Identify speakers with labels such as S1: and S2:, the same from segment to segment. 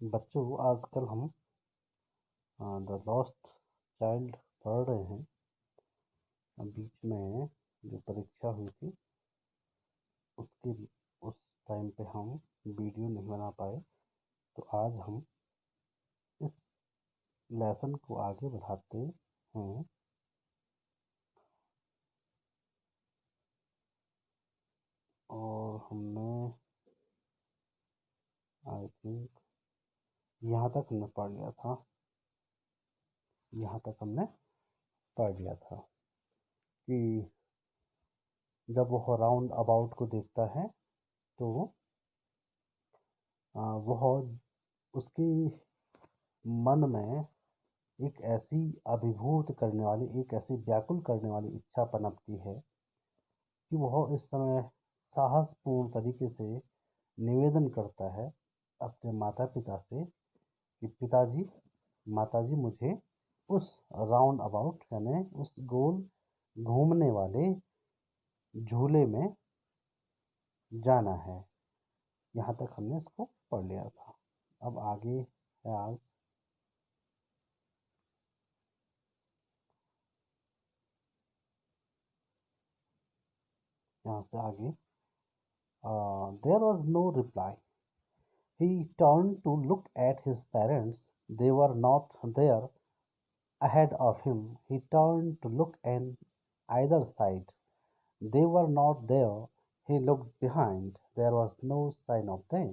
S1: बच्चों, आजकल हम द लॉस्ट चाइल्ड पढ़ रहे हैं। बीच में जो परीक्षा हुई थी उसके उस टाइम पे हम वीडियो नहीं बना पाए, तो आज हम इस लेसन को आगे बढ़ाते हैं। और हमने आई थिंक यहाँ तक हमने पढ़ लिया था। यहाँ तक हमने पढ़ लिया था कि जब वो राउंड अबाउट को देखता है तो वह उसकी मन में एक ऐसी अभिभूत करने वाली, एक ऐसी व्याकुल करने वाली इच्छा पनपती है कि वह इस समय साहसपूर्ण तरीके से निवेदन करता है अपने माता पिता से कि पिताजी, माताजी, मुझे उस राउंड अबाउट यानी उस गोल घूमने वाले झूले में जाना है। यहाँ तक हमने इसको पढ़ लिया था। अब आगे है आज यहाँ से आगे। There was no reply. He turned to look at his parents. They were not there. Ahead of him, he turned to look on either side. They were not there. He looked behind. There was no sign of them.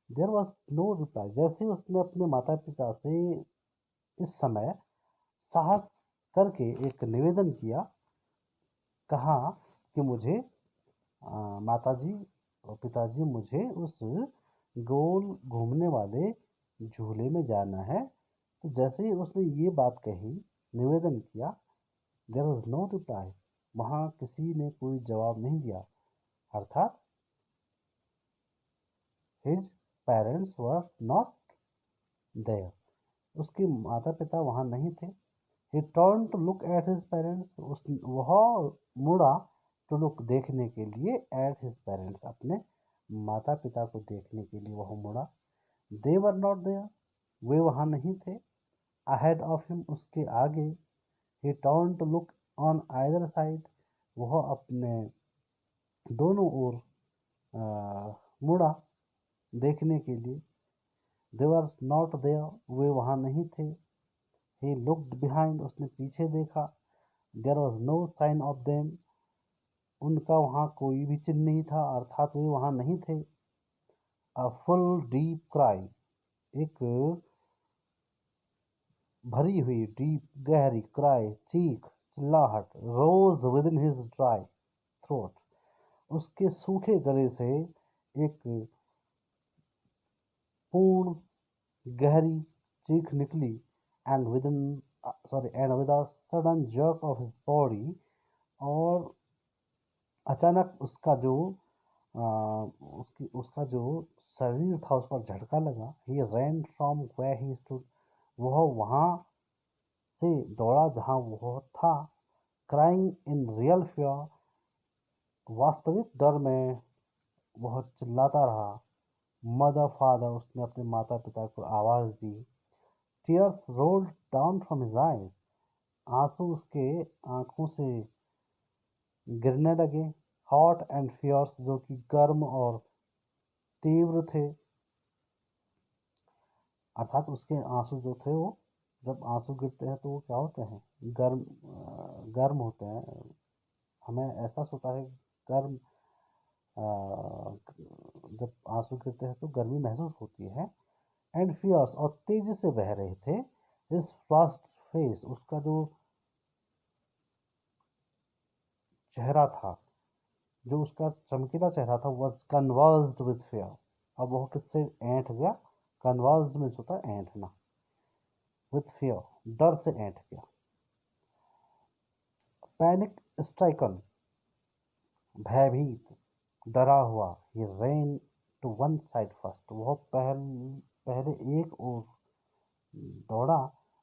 S1: There was no reply. जैसे उसने अपने माता पिता से इस समय साहस करके एक निवेदन किया, कहा कि मुझे माताजी और पिताजी, मुझे उस गोल घूमने वाले झूले में जाना है। तो जैसे ही उसने ये बात कही, निवेदन किया, देयर वॉज नो रिप्लाई। वहाँ किसी ने कोई जवाब नहीं दिया। अर्थात his parents were not there. उसके माता पिता वहाँ नहीं थे। He turn to look at his parents. वह मुड़ा टू लुक, देखने के लिए, एट हिज पेरेंट्स, अपने माता पिता को देखने के लिए वह मुड़ा। दे वर नॉट देयर। वे वहाँ नहीं थे। अहेड ऑफ हिम, उसके आगे। He turn to look on either side. वह अपने दोनों ओर मुड़ा देखने के लिए। दे वर नॉट देयर। वे वहाँ नहीं थे। He looked behind. उसने पीछे देखा। There was no sign of them. उनका वहाँ कोई भी चिन्ह नहीं था, अर्थात वे वहाँ नहीं थे। अ फुल डीप क्राई, एक भरी हुई, डीप, गहरी, क्राई, चीख, चिल्लाहट, rose within his dry throat, उसके सूखे गले से एक पूर्ण गहरी चीख निकली। And within and with a sudden jerk of his body, और अचानक उसका जो उसका जो शरीर था उस पर झटका लगा। He ran from where he stood. वह वहाँ से दौड़ा जहाँ वह था। Crying in real fear. वास्तविक डर में वह चिल्लाता रहा। मदर, फादर, उसने अपने माता पिता को आवाज़ दी। Tears rolled down from his eyes. आंसू उसके आंखों से गिरने लगे। हॉट एंड फियर्स, जो कि गर्म और तीव्र थे। अर्थात उसके आंसू जो थे, वो जब आंसू गिरते हैं तो वो क्या होते हैं, गर्म होते हैं। हमें एहसास होता है गर्म, जब आंसू गिरते हैं तो गर्मी महसूस होती है। एंड फियर्स, और तेजी से बह रहे थे। इस फ्लश्ड फेस, उसका जो चेहरा था, जो उसका चमकीला चेहरा था, वॉज कन्वर्स्ड विथ फियर। अब वह किससे ऐंठ गया? कन्वर्स्ड मीन्स होता है ऐंठना। विथ फियर, डर से ऐंठ गया। पैनिक स्ट्राइकन, भयभीत, डरा हुआ। He ran to one side first. वह पहले एक ओर दौड़ा।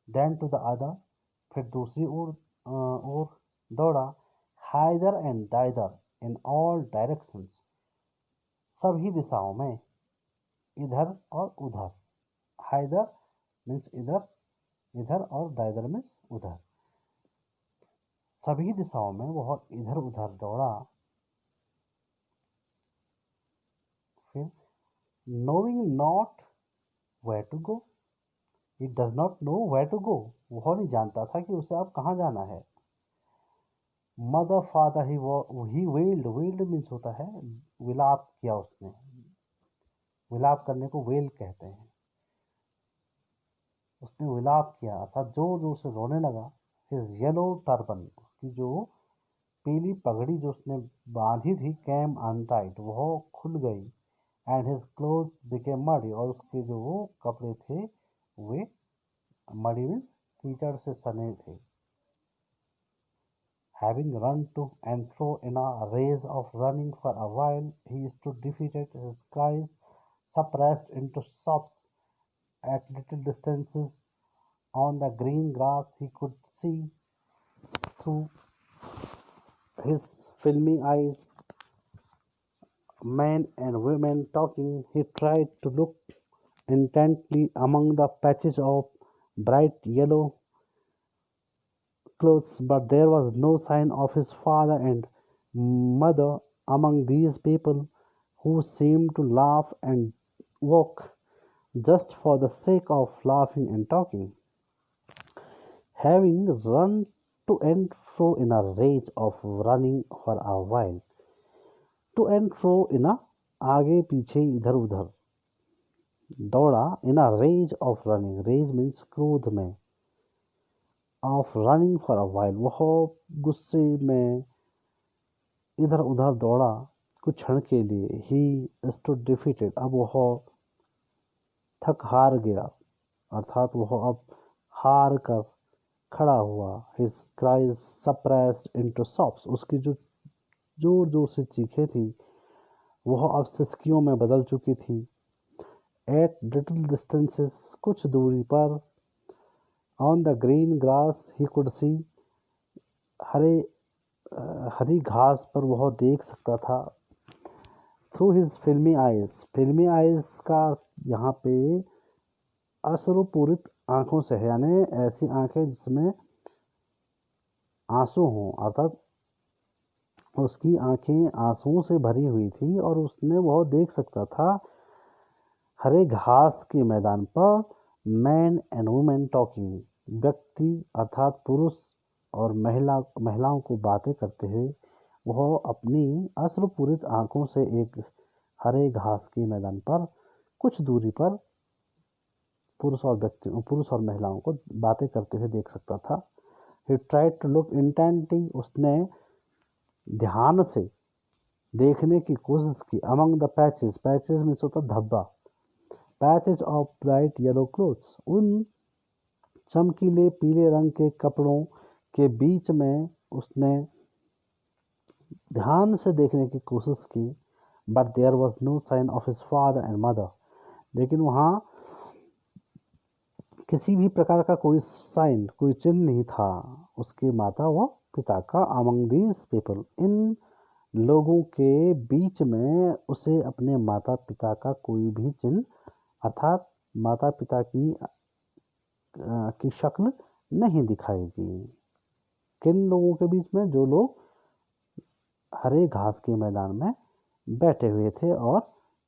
S1: देन टू द अदर, फिर दूसरी ओर दौड़ा। Hither and thither, in all directions, सभी दिशाओं में, इधर और उधर। हाइदर मीन्स इधर, इधर, और दाइदर मीन्स उधर। सभी दिशाओं में वह इधर उधर दौड़ा। फिर knowing not where to go, he does not know where to go, वह नहीं जानता था कि उसे अब कहाँ जाना है। मदर फादर ही वेल्ड, वेल्ड मीन्स होता है विलाप किया उसने, विलाप करने को वेल कहते हैं। उसने विलाप किया अर्थात जोर जोर से रोने लगा। हिज येलो टर्बन, उसकी जो पीली पगड़ी जो उसने बांधी थी, कैम अनटाइट, वह खुल गई। And his clothes became muddy, और उसके जो वो कपड़े थे वे मडी मीन्स कीचड़ से सने थे। Having run to and fro in a race of running for a while, he stood defeated, his cries suppressed into sobs. At little distances on the green grass, he could see through his filmy eyes men and women talking. He tried to look intently among the patches of bright yellow clothes, but there was no sign of his father and mother among these people who seemed to laugh and walk just for the sake of laughing and talking. Having run to and fro in a rage of running for a while, to and fro in a आगे पीछे इधर उधर दौड़ा, in a rage of running, rage means क्रोध में, of running for a while, वह गुस्से में इधर उधर दौड़ा कुछ क्षण के लिए। ही stood defeated, अब वह थक हार गया, अर्थात वह अब हार कर खड़ा हुआ। His cries suppressed into sobs, उसकी जो जोर जोर से चीखें थी वह अब सिसकियों में बदल चुकी थी। At little distances, कुछ दूरी पर, on the green grass he could see, हरी घास पर वह देख सकता था। Through his filmy eyes, filmy eyes का यहाँ पे अश्रुपूरित आंखों से है, यानी ऐसी आंखें जिसमें आंसू हों, अर्थात उसकी आंखें आंसुओं से भरी हुई थी और उसने वह देख सकता था हरे घास के मैदान पर मैन एंड वुमेन टॉकिंग, व्यक्ति अर्थात पुरुष और महिलाओं को बातें करते हुए। वह अपनी अश्रुपूरित आंखों से एक हरे घास के मैदान पर कुछ दूरी पर पुरुष और महिलाओं को बातें करते हुए देख सकता था। He tried to look intently, उसने ध्यान से देखने की कोशिश की। Among the patches, patches में होता धब्बा, patches of bright yellow clothes, उन चमकीले पीले रंग के कपड़ों के बीच में उसने ध्यान से देखने की कोशिश की। But there was no sign of his father and mother, लेकिन वहाँ किसी भी प्रकार का कोई साइन, कोई चिन्ह नहीं था उसके माता व पिता का। Among these people, इन लोगों के बीच में उसे अपने माता पिता का कोई भी चिन्ह अर्थात माता पिता की शक्ल नहीं दिखाई दी। किन लोगों के बीच में? जो लोग हरे घास के मैदान में बैठे हुए थे और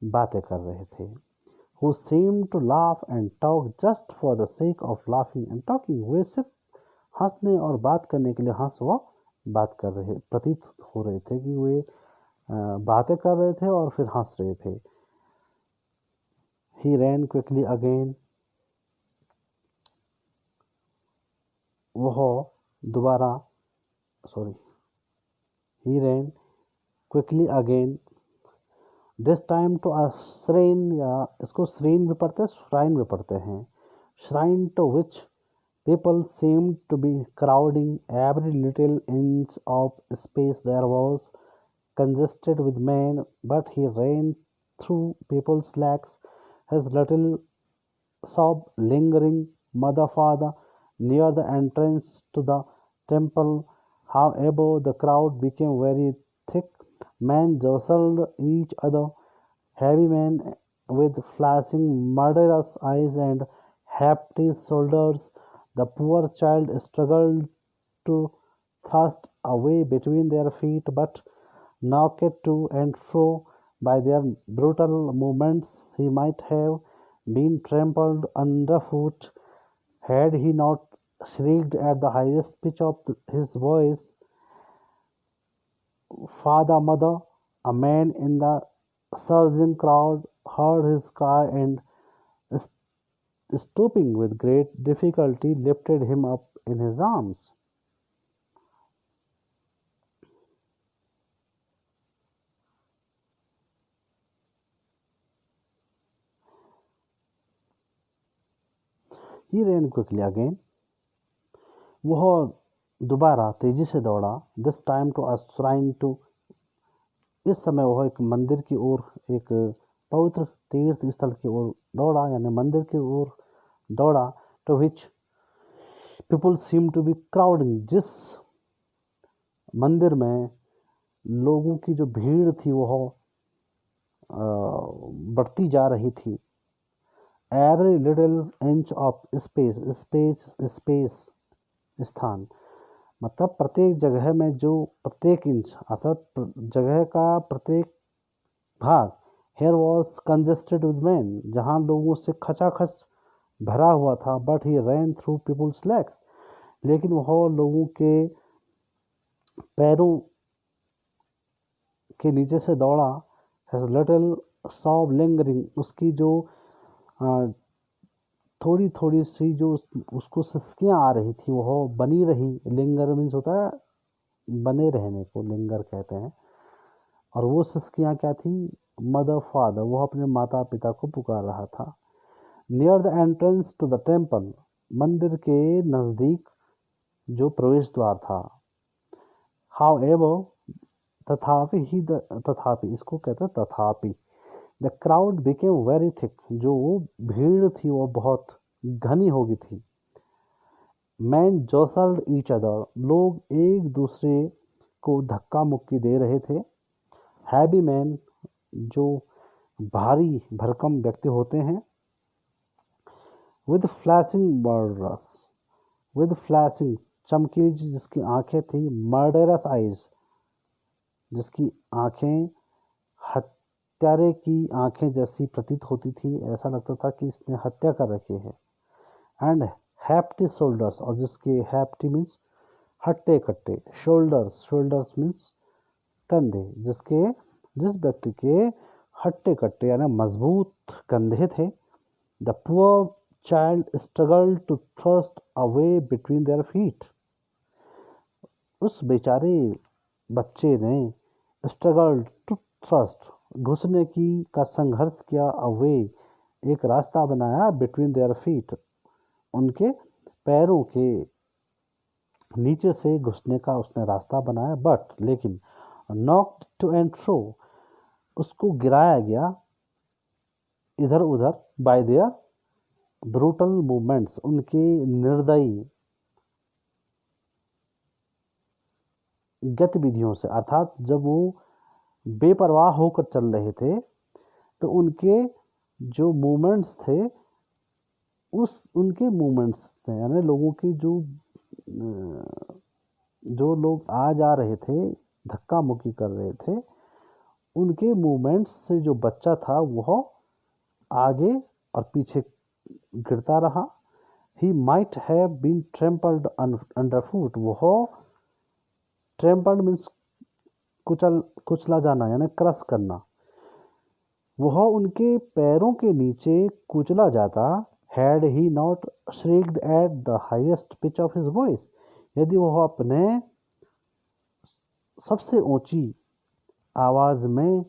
S1: बातें कर रहे थे। Who seemed to laugh and talk just for the sake of laughing and talking, वे सिर्फ हंसने और बात करने के लिए हंस व बात कर रहे प्रतीत हो रहे थे कि वे बातें कर रहे थे और फिर हंस रहे थे। He ran quickly again, he ran quickly again, this time to a shrine, या इसको shrine भी पढ़ते हैं, shrine भी पढ़ते हैं, shrine to which people seemed to be crowding. Every little inch of space there was congested with men, but he ran through people's legs, his little sob lingering. Mother, father, near the entrance to the temple. However, the crowd became very thick. Men jostled each other, heavy men with flashing murderous eyes and hefty shoulders. The poor child struggled to thrust away between their feet, but knocked to and fro by their brutal movements, he might have been trampled underfoot had he not shrieked at the highest pitch of his voice, "Father, mother!" A man in the surging crowd heard his cry and, stooping with great difficulty, lifted him up in his arms. He ran quickly again. वह दोबारा तेजी से दौड़ा. This time to a shrine to. इस समय वह एक मंदिर की ओर, एक पवित्र तीर्थ स्थल की ओर दौड़ा, यानी मंदिर की ओर दौड़ा. To which people seem to be crowding. जिस मंदिर में लोगों की जो भीड़ थी वह बढ़ती जा रही थी. Every little inch of space स्थान, मतलब प्रत्येक जगह में जो प्रत्येक इंच अर्थात जगह का प्रत्येक भाग. Here was congested with men, जहाँ लोगों से खचाखच भरा हुआ था. But he ran through people's legs, लेकिन वह लोगों के पैरों के नीचे से दौड़ा. His little sob lingering, उसकी जो थोड़ी थोड़ी सी जो उसको सिसकियाँ आ रही थी वह बनी रही. लिंगर मीन्स होता है बने रहने को, लिंगर कहते हैं. और वो सिसकियाँ क्या थी? मदर फादर, वह अपने माता पिता को पुकार रहा था. Near the entrance to the temple, मंदिर के नज़दीक जो प्रवेश द्वार था. हाउ एवर, तथापि इसको कहते हैं तथापि. The crowd became very thick, जो वो भीड़ थी वो बहुत घनी हो गई थी. मैन जोसल्ड ईच अदर, लोग एक दूसरे को धक्का मुक्की दे रहे थे. हैवी मैन, जो भारी भरकम व्यक्ति होते हैं. With flashing murderous, with flashing चमकीली जिसकी आंखें थी. मर्डरस आइज, जिसकी आंखें हत्यारे की आंखें जैसी प्रतीत होती थी. ऐसा लगता था कि इसने हत्या कर रखी है. एंड हैप्टी शोल्डर्स, और जिसके हैप्टी मीन्स हट्टे कट्टे. शोल्डर्स मीन्स कंधे, जिस व्यक्ति के हट्टे कट्टे यानी मजबूत कंधे थे. The poor child struggled to thrust away between their feet, उस बेचारे बच्चे ने स्ट्रगल्ड टू थ्रस्ट, घुसने का संघर्ष किया. अवे, एक रास्ता बनाया. बिटवीन देयर फीट, उनके पैरों के नीचे से घुसने का उसने रास्ता बनाया. बट लेकिन नॉक्ड टू एंड फ्रो, उसको गिराया गया इधर उधर. बाय देयर ब्रूटल मूवमेंट्स, उनके निर्दयी गतिविधियों से. अर्थात जब वो बेपरवाह होकर चल रहे थे तो उनके जो मूवमेंट्स थे, उनके मूवमेंट्स थे, यानी लोगों की जो लोग आ जा रहे थे, धक्का मुक्की कर रहे थे, उनके मूवमेंट्स से जो बच्चा था वह आगे और पीछे गिरता रहा. He might have been trampled underfoot, वह ट्रैम्पल्ड मीन्स कुचला जाना यानी क्रश करना. वह उनके पैरों के नीचे कुचला जाता. Had he not shrieked at the highest pitch of his voice, यदि वह अपने सबसे ऊंची आवाज में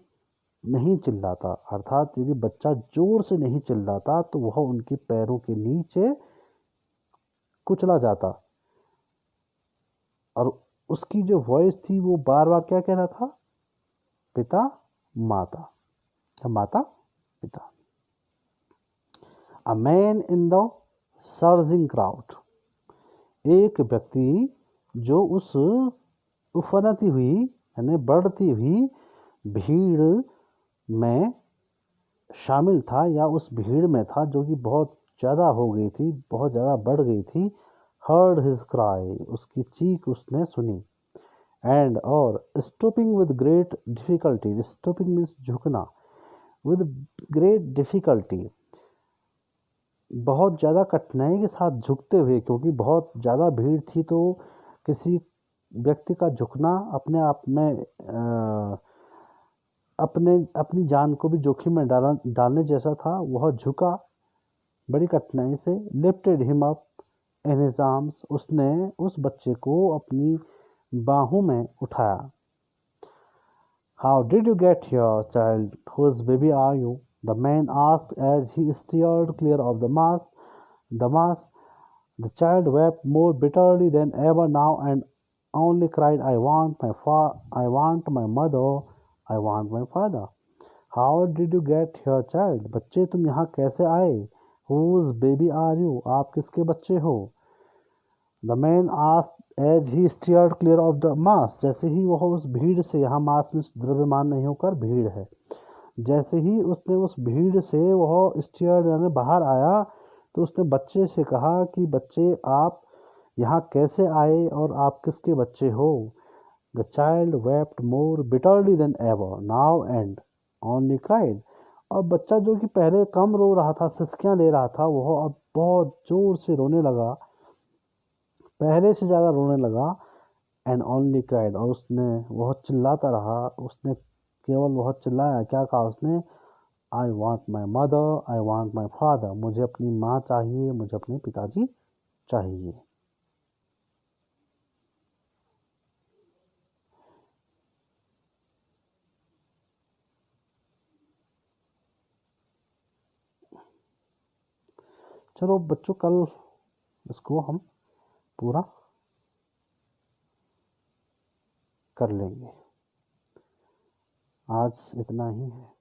S1: नहीं चिल्लाता. अर्थात यदि बच्चा जोर से नहीं चिल्लाता तो वह उनके पैरों के नीचे कुचला जाता. और उसकी जो वॉइस थी वो बार बार क्या कह रहा था? पिता माता, माता पिता. A man in the surging crowd, एक व्यक्ति जो उस उफनती हुई यानी बढ़ती हुई भीड़ में शामिल था, या उस भीड़ में था जो कि बहुत ज़्यादा हो गई थी, बहुत ज़्यादा बढ़ गई थी। heard his cry, उसकी चीख उसने सुनी। and और stooping with great difficulty, stooping means झुकना, with great difficulty बहुत ज़्यादा कठिनाई के साथ झुकते हुए, क्योंकि बहुत ज़्यादा भीड़ थी तो किसी व्यक्ति का झुकना अपने आप में अपनी जान को भी जोखिम में डालने जैसा था। वह झुका बड़ी कठिनाई से। Lifted him up in his arms, उसने उस बच्चे को अपनी बाहों में उठाया। How did you get here child, whose baby are you, the man asked as he steered clear of the mass. The child wept more bitterly than ever now and only cried, I want my mother, I want my father. How did you get here, child? बच्चे तुम यहाँ कैसे आए? Whose baby are you? आप किसके बच्चे हो? The man asked as he steered clear of the mass. जैसे ही वह उस भीड़ से, यहाँ मास में द्रव्यमान नहीं होकर भीड़ है, जैसे ही उसने उस भीड़ से वह स्टीयर्ड यानी बाहर आया तो उसने बच्चे से कहा कि बच्चे आप यहाँ कैसे आए और आप किसके बच्चे हो? The child wept more bitterly then ever now and only cried. और बच्चा जो कि पहले कम रो रहा था, सिसकियाँ ले रहा था, वह अब बहुत जोर से रोने लगा, पहले से ज़्यादा रोने लगा। एंड ओनली क्राइड, और वह चिल्लाता रहा, उसने केवल वह चिल्लाया, क्या कहा उसने? I want my mother, I want my father, मुझे अपनी माँ चाहिए, मुझे अपने पिताजी चाहिए। चलो बच्चों, कल इसको हम पूरा कर लेंगे। आज इतना ही है।